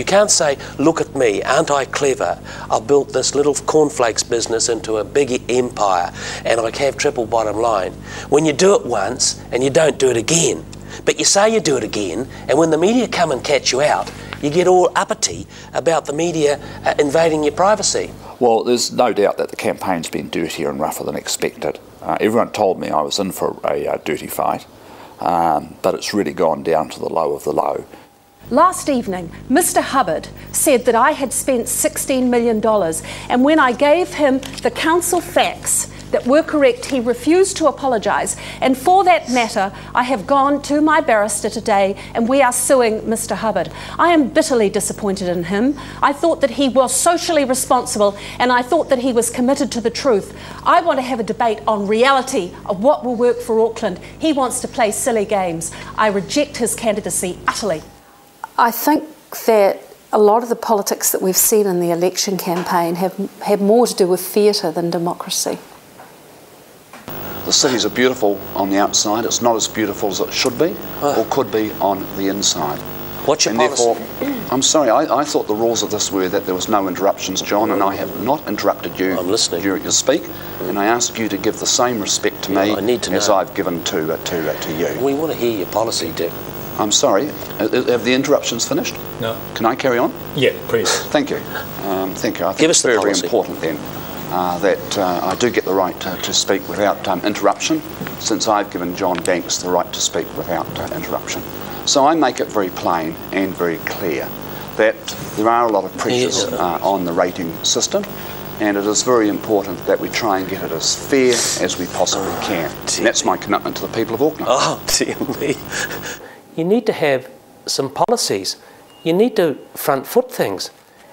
You can't say, look at me, aren't I clever? I've built this little cornflakes business into a big empire and I have triple bottom line. When you do it once and you don't do it again, but you say you do it again, and when the media come and catch you out, you get all uppity about the media invading your privacy. Well, there's no doubt that the campaign's been dirtier and rougher than expected. Everyone told me I was in for a dirty fight, but it's really gone down to the low of the low. Last evening, Mr. Hubbard said that I had spent $16 million, and when I gave him the council facts that were correct, he refused to apologise. And for that matter, I have gone to my barrister today and we are suing Mr. Hubbard. I am bitterly disappointed in him. I thought that he was socially responsible and I thought that he was committed to the truth. I want to have a debate on reality of what will work for Auckland. He wants to play silly games. I reject his candidacy utterly. I think that a lot of the politics that we've seen in the election campaign have more to do with theatre than democracy. The cities are beautiful on the outside. It's not as beautiful as it should be or could be on the inside. What's your policy? Therefore, I'm sorry, I thought the rules of this were that there was no interruptions, John, and I have not interrupted you during your speak, and I ask you to give the same respect to me as I've given to you. We want to hear your policy, Dick. I'm sorry, have the interruptions finished? No. Can I carry on? Yeah, please. Thank you. Thank you. I think Give us it's very, very policy. important then that I do get the right to speak without interruption, since I've given John Banks the right to speak without interruption. So I make it very plain and very clear that there are a lot of pressures on the rating system, and it is very important that we try and get it as fair as we possibly can. And that's my commitment to the people of Auckland. Oh, dear me. You need to have some policies. You need to front foot things.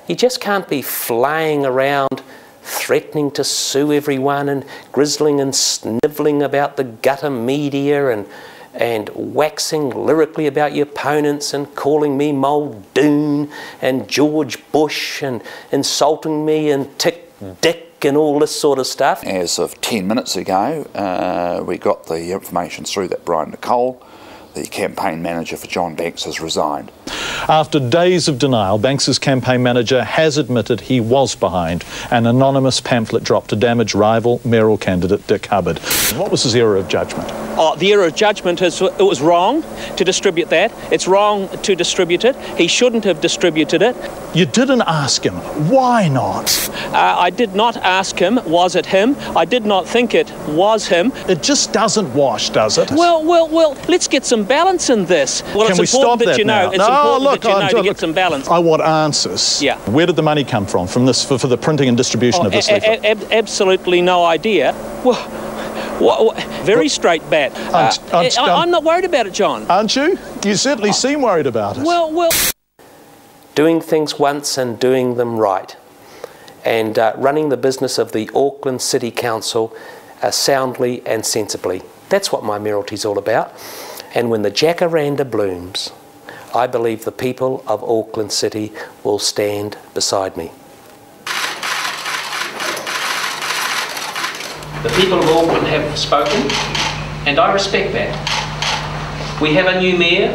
You just can't be flying around threatening to sue everyone and grizzling and snivelling about the gutter media and waxing lyrically about your opponents and calling me Muldoon and George Bush and insulting me and Tick Dick and all this sort of stuff. As of 10 minutes ago, we got the information through that Brian Nicole, the campaign manager for John Banks, has resigned. After days of denial, Banks's campaign manager has admitted he was behind an anonymous pamphlet drop to damage rival mayoral candidate Dick Hubbard. What was his error of judgment? The error of judgment is it was wrong to distribute that. It's wrong to distribute it. He shouldn't have distributed it. You didn't ask him. Why not? I did not ask him, was it him? I did not think it was him. It just doesn't wash, does it? Well, let's get some balance in this. Well, Can we stop that now? It's important that you know to get some balance. I want answers. Yeah. Where did the money come from this for the printing and distribution of this leaflet? Absolutely no idea. Well, very straight bat. I'm not worried about it, John. Aren't you? You certainly seem worried about it. Well. Doing things once and doing them right, and running the business of the Auckland City Council soundly and sensibly. That's what my mayoralty's all about. And when the jacaranda blooms, I believe the people of Auckland City will stand beside me. The people of Auckland have spoken, and I respect that. We have a new mayor,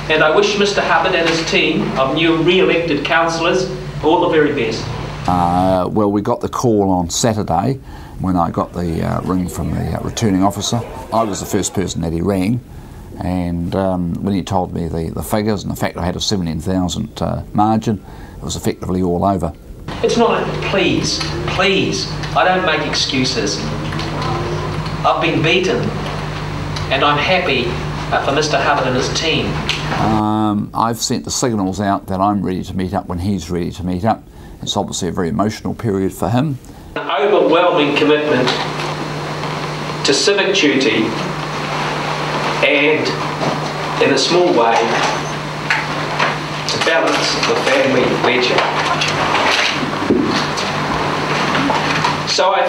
and I wish Mr. Hubbard and his team of new re-elected councillors all the very best. Well, we got the call on Saturday when I got the ring from the returning officer. I was the first person that he rang, and when he told me the figures and the fact I had a 17,000 margin, it was effectively all over. It's not please, I don't make excuses. I've been beaten, and I'm happy for Mr. Hubbard and his team. I've sent the signals out that I'm ready to meet up when he's ready to meet up. It's obviously a very emotional period for him. An overwhelming commitment to civic duty and, in a small way, to balance the family ledger. So I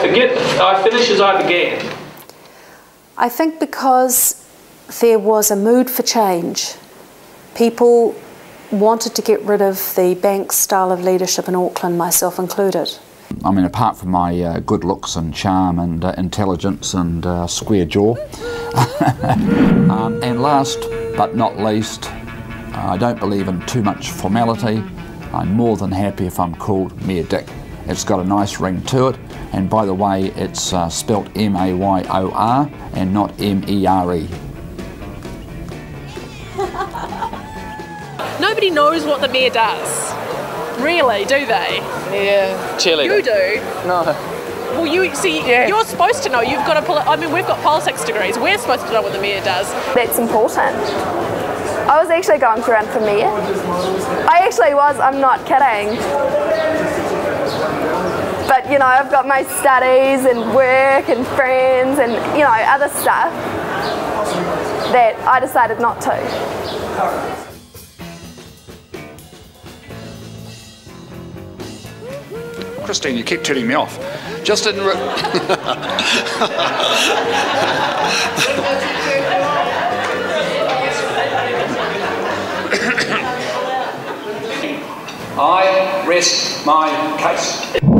finish as I began. I think because there was a mood for change. People wanted to get rid of the Banks style of leadership in Auckland, myself included. I mean, apart from my good looks and charm and intelligence and square jaw. And last but not least, I don't believe in too much formality. I'm more than happy if I'm called Mayor Dick. It's got a nice ring to it, and by the way, it's spelt M-A-Y-O-R and not M-E-R-E. Nobody knows what the mayor does. Really, do they? Yeah. Cheerleader. You do? No. Well, you see, you're supposed to know. You've got to I mean, we've got politics degrees. We're supposed to know what the mayor does. That's important. I was actually going to run for mayor. I actually was, I'm not kidding. But, you know, I've got my studies and work and friends and, you know, other stuff that I decided not to. Christine, you keep turning me off. Just didn't. I rest my case.